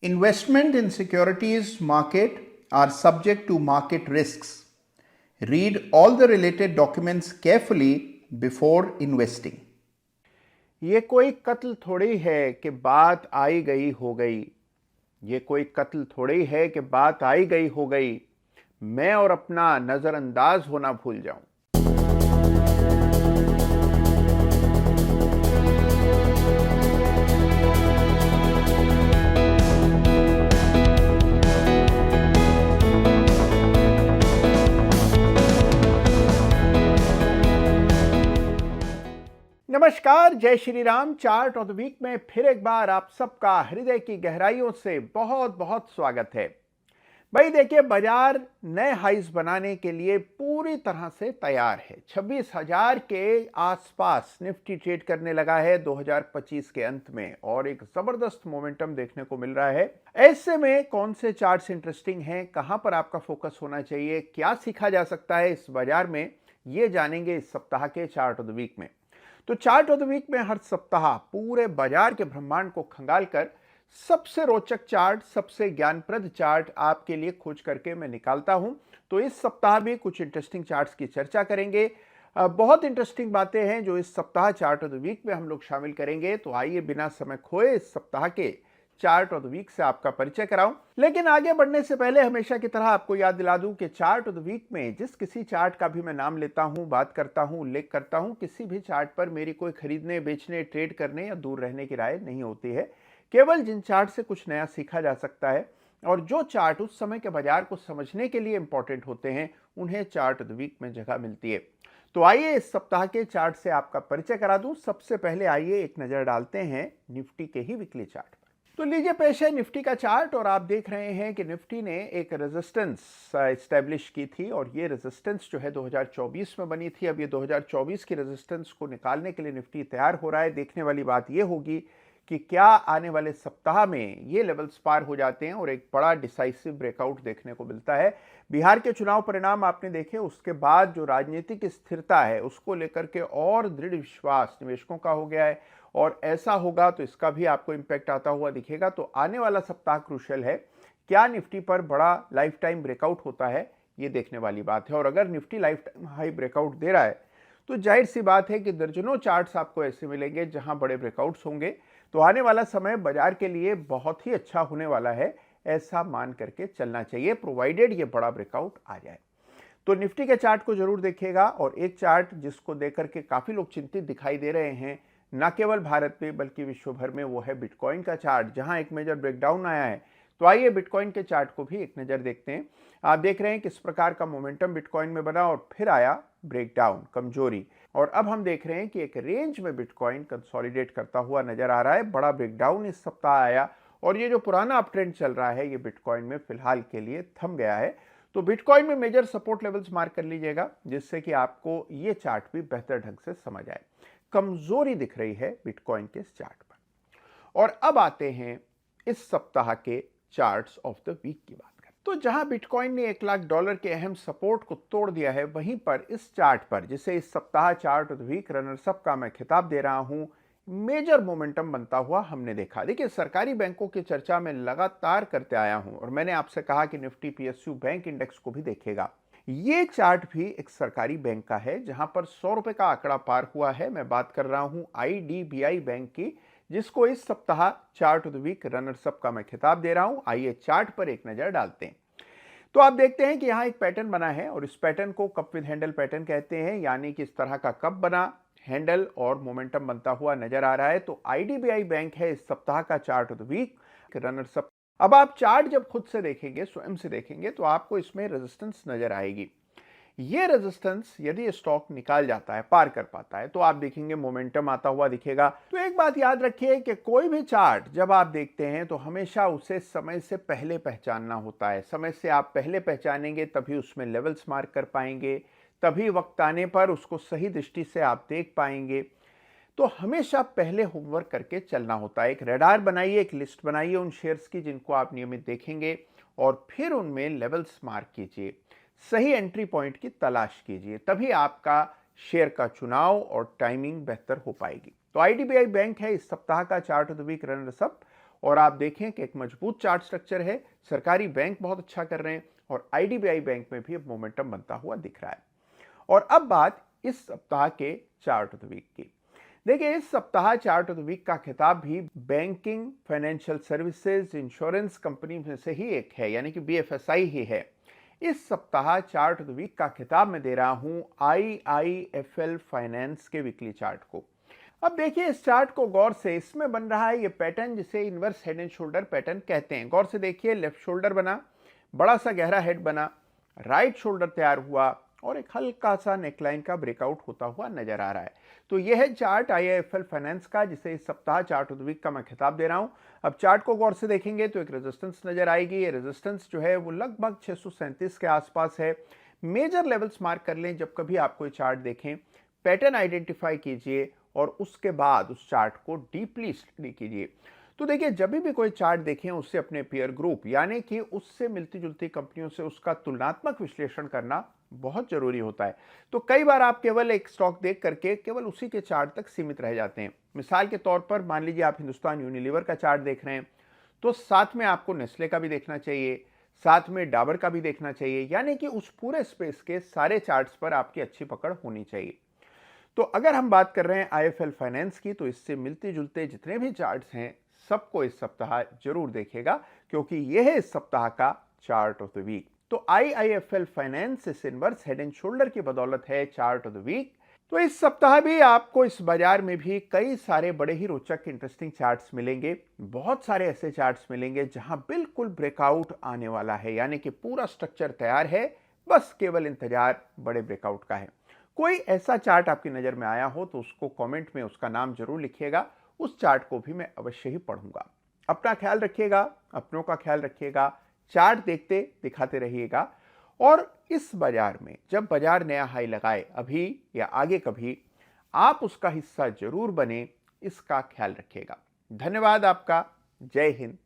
Investment in securities market are subject to market risks. Read all the related documents carefully before investing. ये कोई कत्ल थोड़ी है कि बात आई गई हो गई। ये कोई कत्ल थोड़ी है कि बात आई गई हो गई। मैं और अपना नजरअंदाज होना भूल जाऊं। नमस्कार, जय Shri Ram. Chart of the week में फिर एक बार आप सबका हृदय की गहराइयों से बहुत बहुत स्वागत है। भाई देखिए, बाजार नए हाइज बनाने के लिए पूरी तरह से तैयार है। 26,000 के आसपास निफ्टी ट्रेड करने लगा है 2025 के अंत में और एक जबरदस्त मोमेंटम देखने को मिल रहा है। ऐसे में कौन से चार्ट्स इंटरेस्टिंग हैं, कहां पर आपका फोकस होना चाहिए, क्या सीखा जा सकता है इस बाजार में, ये जानेंगे इस सप्ताह के चार्ट ऑफ द वीक में। तो चार्ट ऑफ द वीक में हर सप्ताह पूरे बाजार के ब्रह्मांड को खंगालकर सबसे रोचक चार्ट, सबसे ज्ञानप्रद चार्ट आपके लिए खोज करके मैं निकालता हूं। तो इस सप्ताह भी कुछ इंटरेस्टिंग चार्ट्स की चर्चा करेंगे। बहुत इंटरेस्टिंग बातें हैं जो इस सप्ताह चार्ट ऑफ द वीक में हम लोग शामिल करेंगे। तो आइए बिना समय खोए इस सप्ताह के चार्ट ऑफ द वीक से आपका परिचय कराऊं। लेकिन आगे बढ़ने से पहले हमेशा की तरह आपको याद दिला दूं कि चार्ट ऑफ द वीक में जिस किसी चार्ट का भी मैं नाम लेता हूं, बात करता हूं, उल्लेख करता हूं, किसी भी चार्ट पर मेरी कोई खरीदने, बेचने, ट्रेड करने या दूर रहने की राय नहीं होती है। केवल जिन चार्ट से कुछ नया सीखा जा सकता है और जो चार्ट उस समय के बाजार को समझने के लिए इंपॉर्टेंट होते हैं, उन्हें चार्ट ऑफ द वीक में जगह मिलती है। तो आइए इस सप्ताह के चार्ट से आपका परिचय करा दूं। सबसे पहले आइए एक नजर डालते हैं निफ्टी के ही वीकली चार्ट पर। तो लीजिए पेश है निफ्टी का चार्ट और आप देख रहे हैं कि निफ्टी ने एक रेजिस्टेंस एस्टेब्लिश की थी और ये रेजिस्टेंस जो है 2024 में बनी थी। अब ये 2024 की रेजिस्टेंस को निकालने के लिए निफ्टी तैयार हो रहा है। देखने वाली बात ये होगी कि क्या आने वाले सप्ताह में ये लेवल्स पार हो जाते हैं और एक बड़ा डिसाइसिव ब्रेकआउट देखने को मिलता है। बिहार के चुनाव परिणाम आपने देखे, उसके बाद जो राजनीतिक स्थिरता है उसको लेकर के और दृढ़ विश्वास निवेशकों का हो गया है और ऐसा होगा तो इसका भी आपको इंपैक्ट आता हुआ दिखेगा। तो आने वाला सप्ताह क्रूशियल है। क्या निफ्टी पर बड़ा लाइफ टाइम ब्रेकआउट होता है, ये देखने वाली बात है। और अगर Nifty lifetime high breakout दे रहा है तो जाहिर सी बात है कि दर्जनों चार्ट्स आपको ऐसे मिलेंगे जहां बड़े ब्रेकआउट्स होंगे। तो आने वाला समय बाजार के लिए बहुत ही अच्छा होने वाला है, ऐसा मान करके चलना चाहिए, प्रोवाइडेड ये बड़ा ब्रेकआउट आ जाए। तो निफ्टी के चार्ट को जरूर देखिएगा। और एक चार्ट जिसको देकर के काफी लोग चिंतित दिखाई दे रहे हैं, न केवल भारत में बल्कि विश्व भर में, वो है बिटकॉइन का चार्ट, जहां एक मेजर ब्रेकडाउन आया है। तो आइए बिटकॉइन के चार्ट को भी एक नजर देखते हैं। आप देख रहे हैं किस प्रकार का मोमेंटम बिटकॉइन में बना और फिर आया ब्रेकडाउन, कमजोरी। और अब हम देख रहे हैं कि एक रेंज में बिटकॉइन कंसोलिडेट करता हुआ नजर आ रहा है। बड़ा ब्रेकडाउन इस सप्ताह आया और ये जो पुराना अप ट्रेंड चल रहा है ये बिटकॉइन में फिलहाल के लिए थम गया है। तो बिटकॉइन में मेजर सपोर्ट लेवल्स मार्क कर लीजिएगा, जिससे कि आपको ये चार्ट भी बेहतर ढंग से समझ आए। कमजोरी दिख रही है बिटकॉइन के इस चार्ट पर। और अब आते हैं इस सप्ताह के चार्ट्स ऑफ द वीक की बात करें। तो जहां बिटकॉइन ने $1,00,000 के अहम सपोर्ट को तोड़ दिया है, वहीं पर इस चार्ट पर, जिसे इस सप्ताह chart of the week runners up का मैं खिताब दे रहा हूं, मेजर मोमेंटम बनता हुआ हमने देखा। देखिए, सरकारी बैंकों की चर्चा में लगातार करते आया हूं और मैंने आपसे कहा कि निफ्टी पीएसयू बैंक इंडेक्स को भी देखेगा। ये चार्ट भी एक सरकारी बैंक का है जहां पर 100 रुपए का आंकड़ा पार हुआ है। मैं बात कर रहा हूं आईडीबीआई बैंक की, जिसको इस सप्ताह chart of the week runners up का मैं खिताब दे रहा हूं। आइए चार्ट पर एक नजर डालते हैं। तो आप देखते हैं कि यहां एक पैटर्न बना है और इस पैटर्न को कप विद हैंडल पैटर्न कहते हैं, यानी कि इस तरह का कप बना, हैंडल और मोमेंटम बनता हुआ नजर आ रहा है। तो आईडीबीआई बैंक है इस सप्ताह का chart of the week runners up. अब आप चार्ट जब खुद से देखेंगे, स्वयं से देखेंगे, तो आपको इसमें रेजिस्टेंस नजर आएगी। ये रेजिस्टेंस यदि स्टॉक निकाल जाता है, पार कर पाता है, तो आप देखेंगे मोमेंटम आता हुआ दिखेगा। तो एक बात याद रखिए कि कोई भी चार्ट जब आप देखते हैं तो हमेशा उसे समय से पहले पहचानना होता है। समय से आप पहले पहचानेंगे तभी उसमें लेवल्स मार्क कर पाएंगे, तभी वक्त आने पर उसको सही दृष्टि से आप देख पाएंगे। तो हमेशा पहले होमवर्क करके चलना होता है। एक रडार बनाइए, एक लिस्ट बनाइए उन शेयर्स की जिनको आप नियमित देखेंगे और फिर उनमें लेवल्स मार्क कीजिए, सही एंट्री पॉइंट की तलाश कीजिए, तभी आपका शेयर का चुनाव और टाइमिंग बेहतर हो पाएगी। तो आईडीबीआई बैंक है इस सप्ताह का chart of the week runners up और आप देखें कि एक मजबूत चार्ट स्ट्रक्चर है, सरकारी बैंक बहुत अच्छा कर रहे हैं और आईडीबीआई बैंक में भी अब मोमेंटम बनता हुआ दिख रहा है। और अब बात इस सप्ताह के चार्ट ऑफ द वीक की। देखिए, इस सप्ताह चार्ट ऑफ द वीक का खिताब भी banking, financial services, insurance company में से ही एक है, यानी कि बीएफएसआई ही है। इस सप्ताह चार्ट ऑफ द वीक का खिताब मैं दे रहा हूं आईआईएफएल फाइनेंस के वीकली चार्ट को। अब देखिए इस चार्ट को गौर से, इसमें बन रहा है ये पैटर्न जिसे inverse head and shoulder pattern कहते हैं। गौर से देखिए, लेफ्ट शोल्डर बना, बड़ा सा गहरा हेड बना, राइट शोल्डर तैयार हुआ और एक हल्का सा नेकलाइन का ब्रेकआउट होता हुआ नजर आ रहा है। तो यह है चार्ट आईआईएफएल फाइनेंस का, जिसे इस सप्ताह चार्ट ऑफ द वीक का मैं खिताब दे रहा हूं। अब चार्ट को गौर से देखेंगे तो एक रेजिस्टेंस नजर आएगी। ये रेजिस्टेंस जो है वो लगभग 637 के आसपास है। मेजर लेवल्स मार्क कर लें जब कभी आपको ये चार्ट देखें, पैटर्न आइडेंटिफाई कीजिए और उसके बाद उस चार्ट को डीपली स्टडी कीजिए। तो देखिए, जब भी कोई चार्ट देखें उससे अपने पीयर ग्रुप यानी कि उससे मिलती जुलती कंपनियों से उसका तुलनात्मक विश्लेषण करना बहुत जरूरी होता है। तो कई बार आप केवल एक स्टॉक देख करके केवल उसी के चार्ट तक सीमित रह जाते हैं। मिसाल के तौर पर मान लीजिए आप हिंदुस्तान यूनिलीवर का चार्ट देख रहे हैं, तो साथ में आपको नेस्ले का भी देखना चाहिए, साथ में डाबर का भी देखना चाहिए, यानी कि उस पूरे स्पेस के सारे चार्ट्स पर आपकी अच्छी पकड़ होनी चाहिए। तो अगर हम बात कर रहे हैं आईएफएल फाइनेंस की, तो इससे मिलते जुलते जितने भी चार्ट्स हैं सबको इस सप्ताह जरूर देखेगा, क्योंकि यह है इस सप्ताह का चार्ट ऑफ द वीक। तो आईआईएफएल फाइनेंस इस इनवर्स हेड एंड शोल्डर की बदौलत है चार्ट ऑफ द वीक। तो इस सप्ताह भी आपको इस बाजार में भी कई सारे बड़े ही रोचक इंटरेस्टिंग चार्ट्स मिलेंगे। बहुत सारे ऐसे चार्ट्स मिलेंगे जहां बिल्कुल ब्रेकआउट आने वाला है, यानी कि पूरा स्ट्रक्चर तैयार है, बस केवल इंतजार बड़े ब्रेकआउट का है। कोई ऐसा चार्ट आपकी नजर में आया हो तो उसको कमेंट में उसका नाम जरूर लिखिएगा, उस चार्ट को भी मैं अवश्य ही पढ़ूंगा। अपना ख्याल रखिएगा, अपनों का ख्याल रखिएगा, चार्ट देखते दिखाते रहिएगा और इस बाजार में जब बाजार नया हाई लगाए, अभी या आगे कभी, आप उसका हिस्सा जरूर बने, इसका ख्याल रखिएगा। धन्यवाद आपका। जय हिंद,